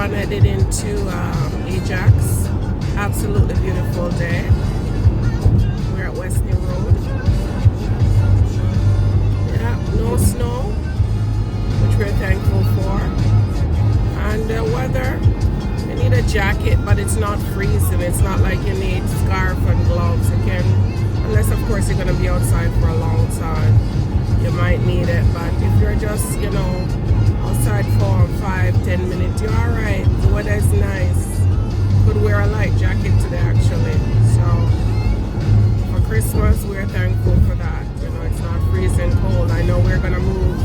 everyone headed into Ajax. Absolutely beautiful day. We're at West New Road. Yeah, no snow, which we're thankful for. And the weather, you need a jacket, but it's not freezing. It's not like you need scarf and gloves. You can, unless of course you're going to be outside for a long time, you might need it. But if you're just, you know, outside for 5-10 minutes, you're alright. The weather is nice. Could wear a light jacket today actually. So for Christmas we're thankful for that. You know, it's not freezing cold. I know we're gonna move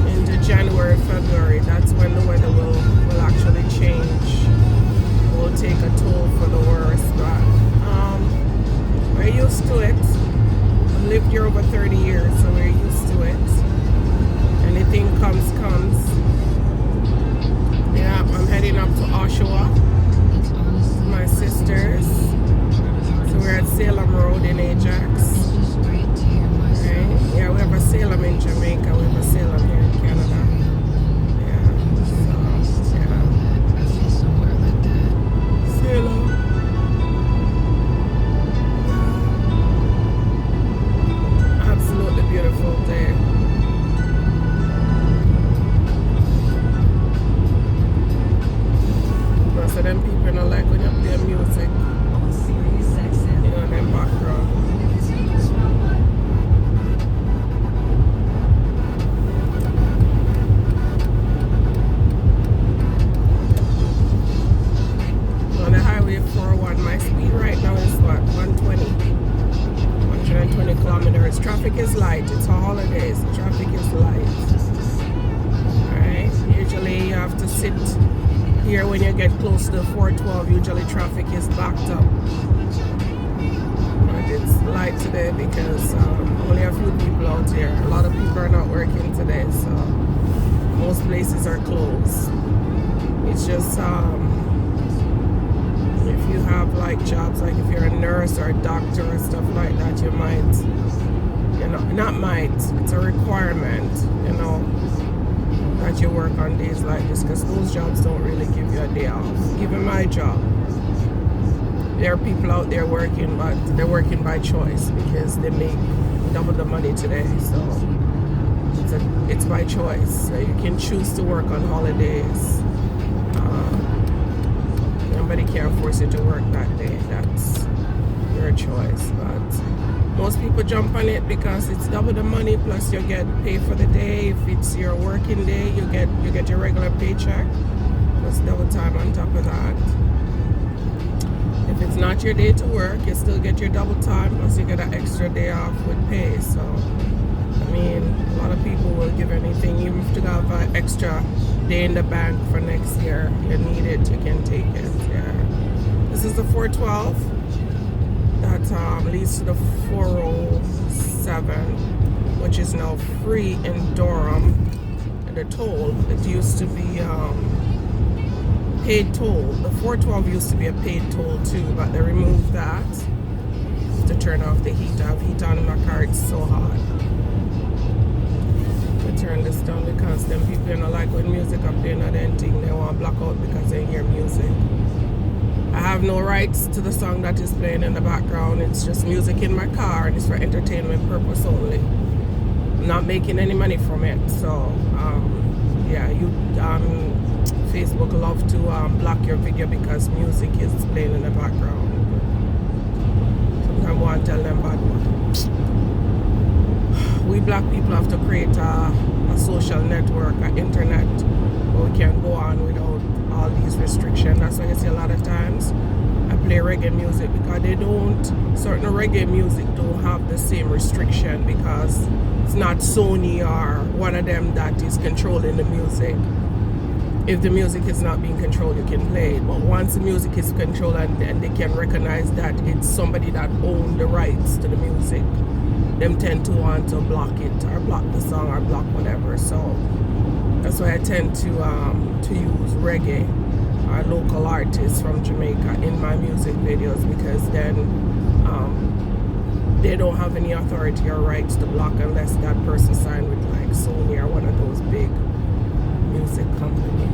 into January, February. That's when the weather will actually change. Will take a toll for the worse, but we're used to it. I've lived here over 30 years, so we're used to it. Anything comes. Yeah, I'm heading up to Oshawa, my sisters. So we're at Salem Road in Ajax. Right? Yeah, we have a Salem in Jamaica. We have a Salem here in Canada. Yeah. So, yeah. Salem. Absolutely beautiful day. So them people don't like when you play music, you know, them background. On the highway 401, my speed right now is what, 120 kilometers. Traffic is light. It's holidays. Traffic is light. Alright, usually you have to sit here when you get close to 412, usually traffic is backed up. But it's light today because only a few people out here. A lot of people are not working today, so most places are closed. It's just if you have like jobs, like if you're a nurse or a doctor or stuff like that, you might, you know, not might, it's a requirement, you know, that you work on days like this, because those jobs don't really give you a day off. Even my job, there are people out there working, but they're working by choice because they make double the money today. So it's by choice. So you can choose to work on holidays. Nobody can force you to work that day. That's your choice. But most people jump on it because it's double the money, plus you get paid for the day. If it's your working day, you get your regular paycheck plus double time on top of that. If it's not your day to work, you still get your double time, plus you get an extra day off with pay. So I mean, a lot of people will give anything. Even if you have an extra day in the bank for next year, you need it, you can take it. Yeah, this is the 412 that leads to the 407, which is now free in Durham. The toll, it used to be paid toll. The 412 used to be a paid toll too, but they removed that to turn off the heat. I have heat on in my car, it's so hot. I turn this down because them people don't like when music up there, not anything. They want to block out because they hear music. I have no rights to the song that is playing in the background. It's just music in my car and it's for entertainment purpose only. I'm not making any money from it. So yeah, Facebook love to block your video because music is playing in the background. Sometimes I want to tell them bad one. We black people have to create a social network, an internet, where we can go on without all these restrictions. That's why you see a lot of times I play reggae music, because certain reggae music don't have the same restriction, because it's not Sony or one of them that is controlling the music. If the music is not being controlled, you can play it. But once the music is controlled and they can recognize that it's somebody that owns the rights to the music, them tend to want to block it or block the song or block whatever. So that's why I tend to use reggae or local artists from Jamaica in my music videos, because then they don't have any authority or rights to block unless that person signed with like Sony or one of those big music companies.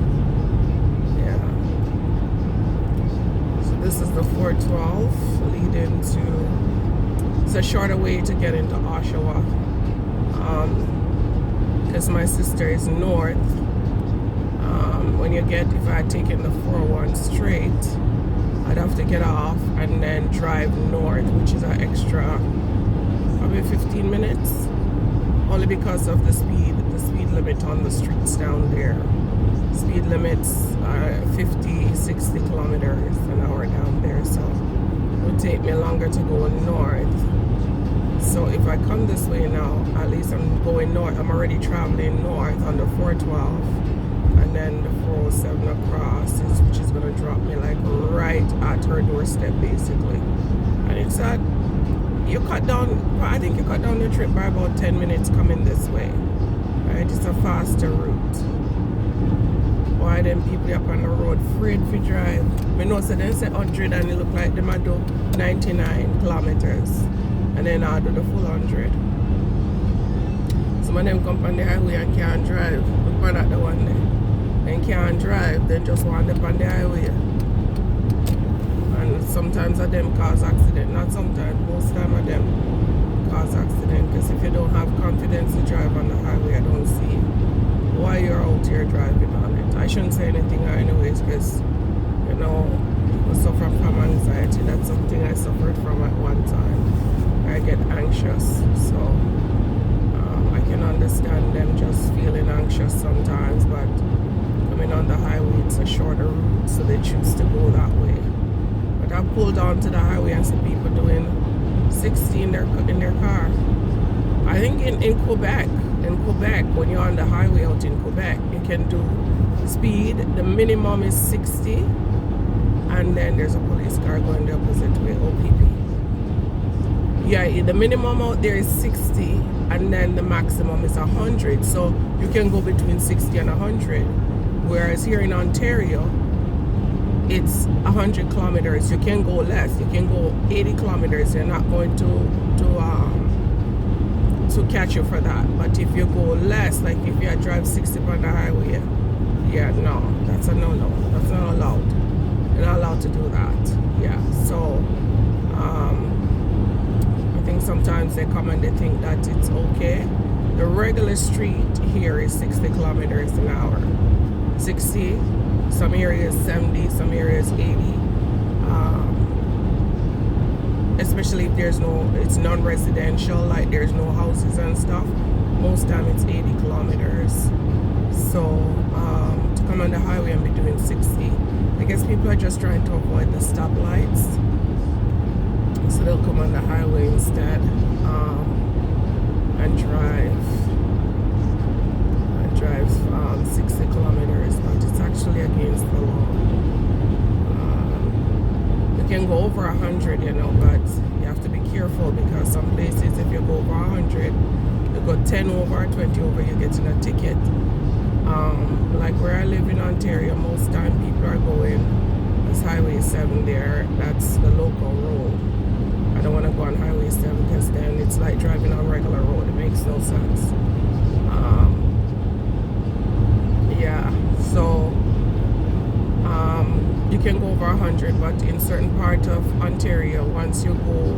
412 leading to, it's a shorter way to get into Oshawa, because my sister is north. When you get, if I had taken the 401 straight, I'd have to get off and then drive north, which is an extra probably 15 minutes, only because of the speed limit on the streets down there. Speed limits are 50, 60 kilometers an hour down there, so it would take me longer to go north. So if I come this way now, at least I'm going north. I'm already traveling north on the 412, and then the 407 across, which is going to drop me like right at her doorstep basically. And it's at, you cut down, I think you cut down the trip by about 10 minutes coming this way. Right, it's a faster route. Why them people up on the road afraid to drive? I know so they say 100 and it look like they might do 99 kilometers and then I do the full 100. Some of them come on the highway and can't drive. Look at the one there. They can't drive, they just want up on the highway. And sometimes of them cause accident. Not sometimes, most time of them cause accident, because if you don't have confidence to drive on the highway, I don't see why you're out here driving on it. I shouldn't say anything anyways, because you know, people suffer from anxiety. That's something I suffered from at one time. I get anxious, so I can understand them just feeling anxious sometimes, but coming on the highway, it's a shorter route, so they choose to go that way. But I pulled onto the highway and see people doing 60 in their car. I think in Quebec, when you're on the highway out in Quebec, you can do speed. The minimum is 60, and then there's a police car going the opposite way, OPP. Yeah, the minimum out there is 60, and then the maximum is 100. So you can go between 60 and 100. Whereas here in Ontario, it's 100 kilometers. You can go less. You can go 80 kilometers. You're not going to catch you for that. But if you go less, like if you drive 60 on the highway, yeah, no, that's a no-no. That's not allowed. You're not allowed to do that. Yeah. So I think sometimes they come and they think that it's okay. The regular street here is 60 kilometers an hour. 60. Some areas 70, some areas 80. Especially if it's non-residential, like there's no houses and stuff. Most time it's 80 kilometers. So to come on the highway and be doing 60, I guess people are just trying to avoid the stoplights. So they'll come on the highway instead and drive 60 kilometers, but it's actually against the law. You can go over 100, you know, but you have to be careful, because some places if you go over 100, you go 10 over, 20 over, you're getting a ticket. Like where I live in Ontario, most time people are going, it's Highway 7 there, that's the local road. I don't want to go on Highway 7 because then it's like driving on regular road. It makes no sense. Yeah, so you can go over 100, but in certain part of Ontario, once you go,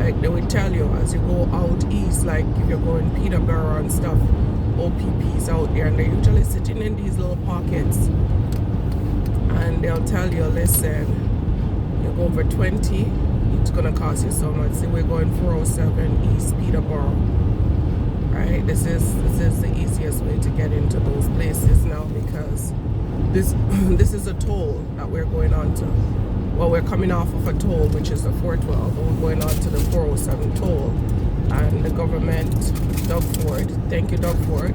like they will tell you as you go out east, like if you're going Peterborough and stuff, OPPs out there, and they're usually sitting in these little pockets, and they'll tell you, listen, you go over 20, it's gonna cost you so much. See, we're going 407 East Peterborough. Right, this is the easiest way to get into those places now, because this is a toll that we're going on to. Well, we're coming off of a toll, which is the 412, and we're going on to the 407 toll. And the government, Doug Ford, thank you Doug Ford,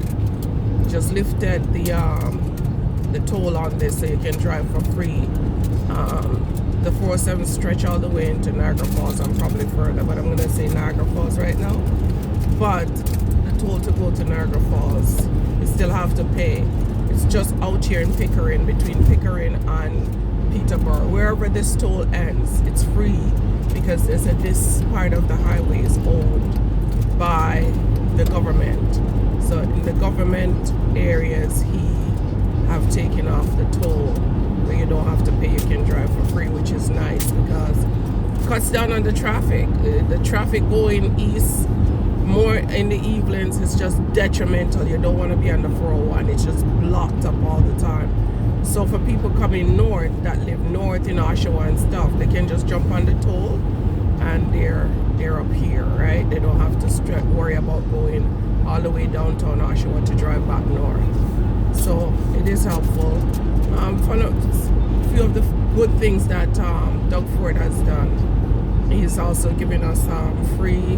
just lifted the toll on this so you can drive for free. The 407 stretch all the way into Niagara Falls and probably further, but I'm going to say Niagara Falls right now. But toll to go to Niagara Falls, you still have to pay. It's just out here in Pickering, between Pickering and Peterborough. Wherever this toll ends, it's free, because they said this part of the highway is owned by the government. So in the government areas, he have taken off the toll where you don't have to pay, you can drive for free, which is nice, because cuts down on the traffic. The traffic going east more in the evenings is just detrimental. You don't want to be on the 401. It's just blocked up all the time. So for people coming north that live north in Oshawa and stuff, they can just jump on the toll and they're up here, right? They don't have to worry about going all the way downtown Oshawa to drive back north. So it is helpful. For a few of the good things that Doug Ford has done, he's also giving us free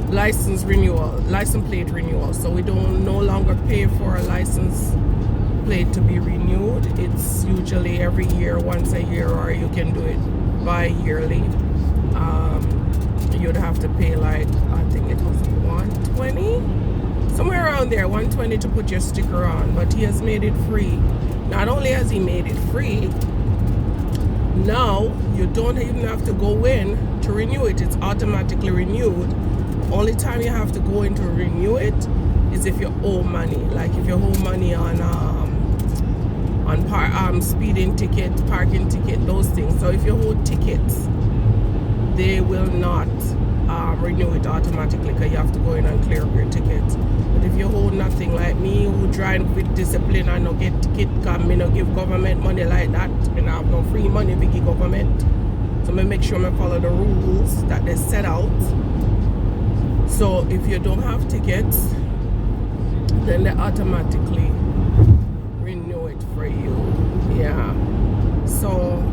license plate renewal. So we don't no longer pay for a license plate to be renewed. It's usually every year, once a year, or you can do it bi-yearly. You'd have to pay like, I think it was $120, somewhere around there, $120 to put your sticker on. But he has made it free. Not only has he made it free, now you don't even have to go in to renew it. It's automatically renewed. Only time you have to go in to renew it is if you owe money. Like if you owe money on speeding ticket, parking ticket, those things. So if you owe tickets, they will not renew it automatically because you have to go in and clear up your tickets. But if you owe nothing, like me who drive with discipline and no get ticket, because me no give government money like that. Me no have no free money to give government. So me make sure me follow the rules that they set out. So if you don't have tickets, then they automatically renew it for you. Yeah. So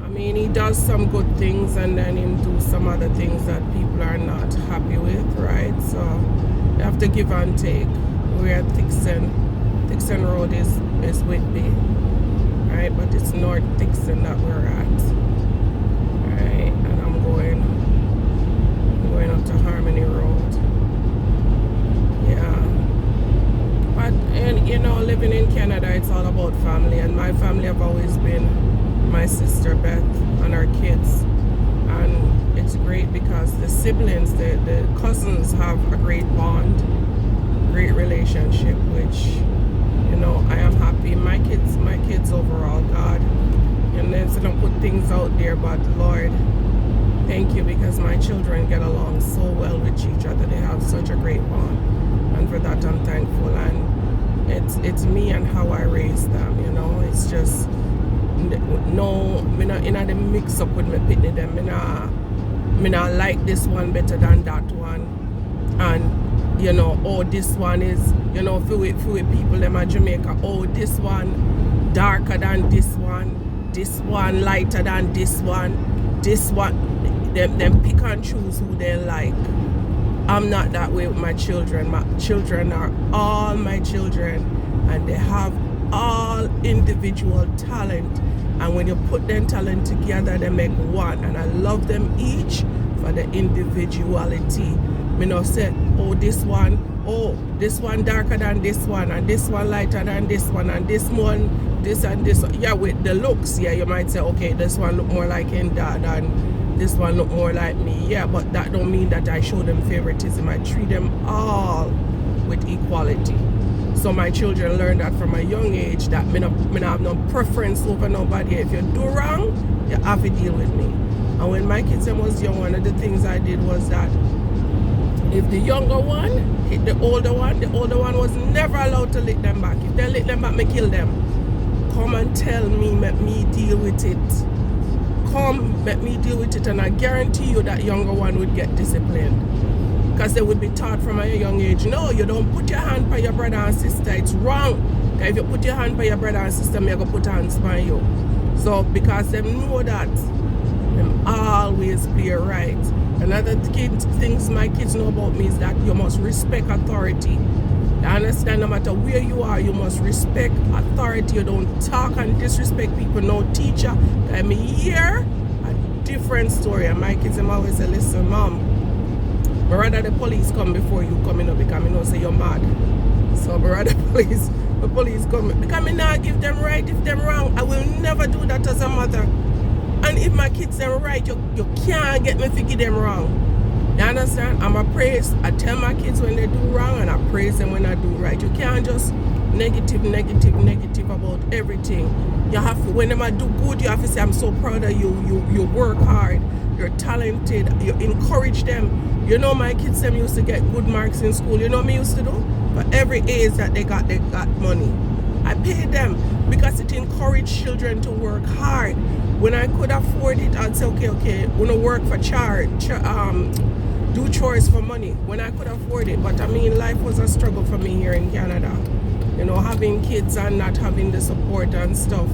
I mean, he does some good things and then he do some other things that people are not happy with, right? So you have to give and take. We're at Dixon Road is Whitby, right? But it's North Dixon that we're at, right? And I'm going up to Harmony Road. Yeah. But, and you know, living in Canada, it's all about family, and my family have always been my sister Beth and our kids, and it's great because the siblings, the cousins have a great bond, great relationship, which, you know, I am happy. My kids overall, God, and then so don't put things out there, but Lord, thank you, because my children get along so well with each other. They have such a great bond, and for that I'm thankful. And it's me and how I raise them, you know. It's just no, me not in the mix up with me pitney them. Me not like this one better than that one, and you know, oh, this one is, you know, few people them at Jamaica, oh, this one darker than this one lighter than this one, them pick and choose who they like. I'm not that way with my children. My children are all my children, and they have all individual talent, and when you put them talent together, they make one, and I love them each for the individuality. Me no say, oh, this one darker than this one, and this one lighter than this one, and this one, this and this. Yeah, with the looks, yeah, you might say, okay, this one look more like him, dad, and this one look more like me. Yeah, but that don't mean that I show them favoritism. I treat them all with equality. So my children learn that from a young age, that me not have no preference over nobody. If you do wrong, you have to deal with me. And when my kids was young, one of the things I did was that if the younger one hit the older one was never allowed to lick them back. If they lick them back, me kill them. Come and tell me, let me deal with it. Come, let me deal with it, and I guarantee you that younger one would get disciplined. Because they would be taught from a young age, no, you don't put your hand by your brother and sister, it's wrong. Because if you put your hand by your brother and sister, me go put hands by you. So because they know that, them always play right. Another things my kids know about me is that you must respect authority. You understand, no matter where you are, you must respect authority. You don't talk and disrespect people. No teacher. I'm here, a different story. And my kids them always say, listen, Mom, but rather the police come before you come in, because I know say you're mad. So but rather the police come, because I not give them right if them wrong. I will never do that as a mother. And if my kids them right, you can't get me to give them wrong. You understand? I'm a praise. I tell my kids when they do wrong and I praise them when I do right. You can't just negative about everything. You have to, when they do good, you have to say, I'm so proud of you. You work hard. You're talented. You encourage them. You know, my kids them used to get good marks in school. You know what me used to do? For every A's that they got money. I paid them because it encouraged children to work hard. When I could afford it, I'd say, okay, wanna work for do chores for money when I could afford it. But I mean, life was a struggle for me here in Canada. You know, having kids and not having the support and stuff.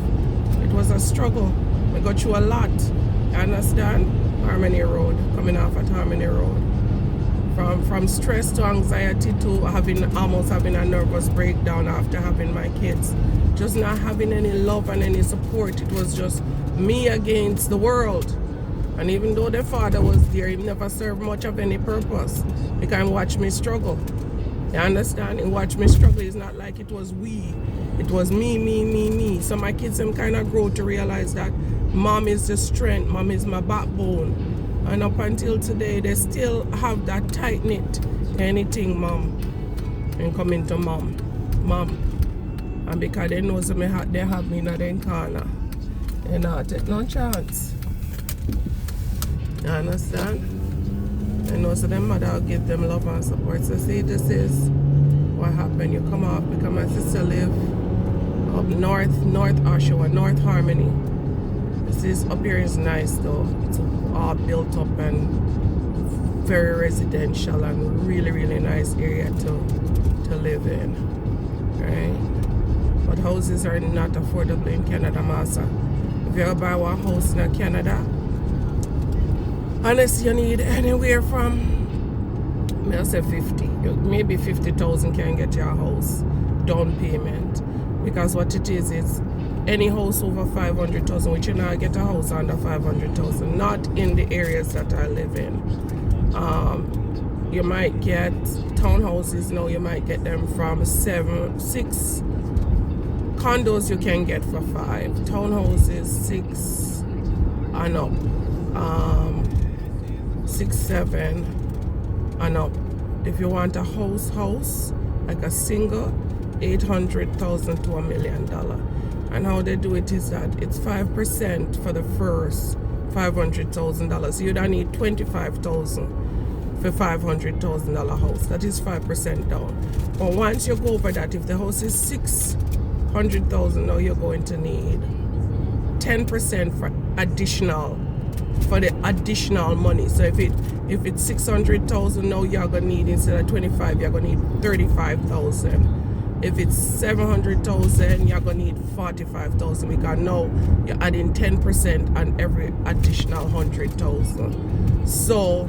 It was a struggle. I got through a lot. You understand? Harmony Road, coming off at Harmony Road. From stress to anxiety to almost having a nervous breakdown after having my kids. Just not having any love and any support. It was just me against the world. And even though the father was there, he never served much of any purpose. He can watch me struggle. You understand? He watched me struggle. It's not like it was we. It was me. So my kids them kind of grow to realize that mom is the strength. Mom is my backbone. And up until today, they still have that tight-knit anything, mom. And coming to mom. And because they know so they have me in their corner. They not take no chance. You understand? I know so their mother will give them love and support. So see, this is what happened. You come off because my sister live up north Oshawa, North Harmony. This is up here is nice though. It's all built up and very residential and really nice area to live in. Right? But houses are not affordable in Canada, Massa. If you ever buy one house in Canada, unless you need anywhere from, I'll say 50, maybe 50,000 can get your house down payment. Because what it is any house over 500,000, which you now get a house under 500,000, not in the areas that I live in. You might get townhouses now, you might get them from 6 condos you can get for 5, townhouses 6 and up. 6, 7 and up. If you want a house like a single, 800,000 to $1 million. And how they do it is that it's 5% for the first $500,000. So you don't need 25,000 for $500,000 house. That is 5% down. But once you go over that, if the house is 600,000, now you're going to need 10% for the additional money. So if it's 600,000 now, you're gonna need, instead of 25, you're gonna need 35,000. If it's 700,000, you're gonna need 45,000, because now you're adding 10% on every additional 100,000. So,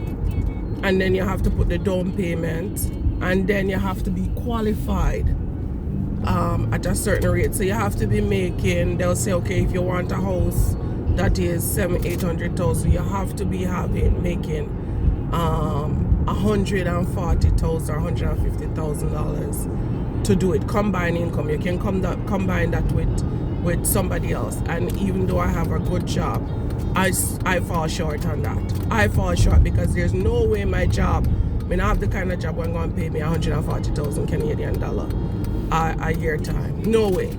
and then you have to put the down payment, and then you have to be qualified at a certain rate. So you have to be making, they'll say, okay, if you want a house that is 700,000-800,000, you have to be making $140,000 or $150,000 to do it. Combined income, you can combine that with somebody else. And even though I have a good job, I fall short on that. I fall short because there's no way my job, I mean, I have the kind of job where I'm going to pay me 140,000 Canadian dollar a year time. No way.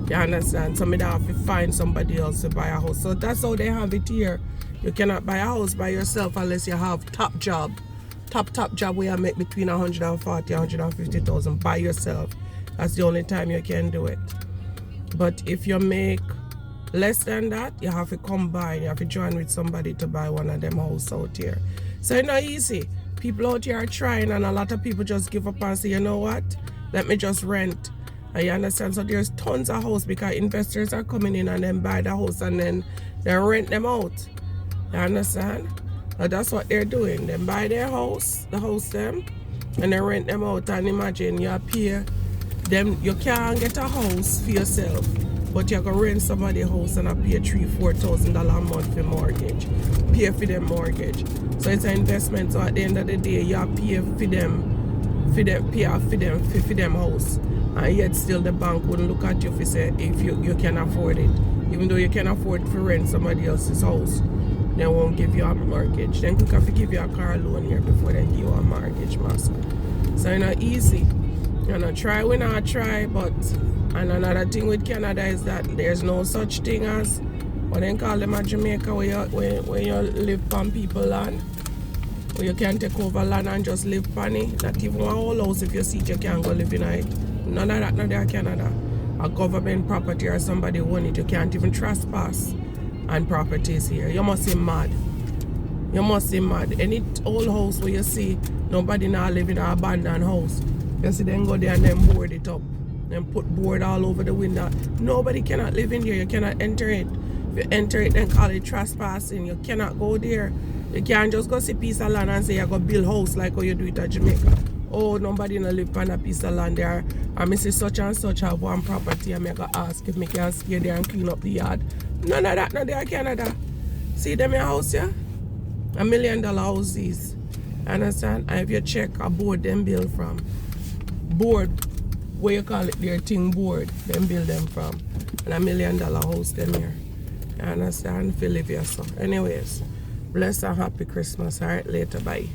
You understand? So I have to find somebody else to buy a house. So that's how they have it here. You cannot buy a house by yourself unless you have top job where you make between 140,000 and 150,000 by yourself. That's the only time you can do it. But if you make less than that, you have to combine. You have to join with somebody to buy one of them houses out here. So it's not easy. People out here are trying, and a lot of people just give up and say, you know what? Let me just rent. You understand? So there's tons of houses because investors are coming in and then buy the house and then they rent them out. You understand? So that's what they're doing. They buy their house, the house them, and they rent them out. And imagine you pay them, you can't get a house for yourself, but you can rent somebody's house and pay $3,000-4,000 a month for mortgage. Pay for them mortgage. So it's an investment. So at the end of the day, you pay for them house. And yet still the bank wouldn't look at you if you can afford it. Even though you can afford to rent somebody else's house, they won't give you a mortgage. Then quick have to give you a car loan here before they give you a mortgage, master. So it's not easy. You know, try we not try, but and another thing with Canada is that there's no such thing as what they call them at Jamaica where you live on people land. Where you can take over land and just live on it. Not even one whole house if you see it, you can't go live in it. None of that not there Canada. A government property or somebody own it, you can't even trespass on properties here. You must be mad. You must be mad. Any old house where you see nobody now live in an abandoned house, you see them go there and then board it up. Then put board all over the window. Nobody cannot live in there. You cannot enter it. If you enter it, then call it trespassing. You cannot go there. You can't just go see a piece of land and say you're going to build house like how you do it at Jamaica. Oh, nobody no live on a piece of land there. And I see such and such have one property and I go ask if I can stay there and clean up the yard. None of that, no there Canada. See them your house, yeah? $1 million houses. Understand? And if you check a board them build from. Board, where you call it their thing board, them build them from. And $1 million house them here. You understand? If you live here so. Anyways, bless and happy Christmas. Alright, later, bye.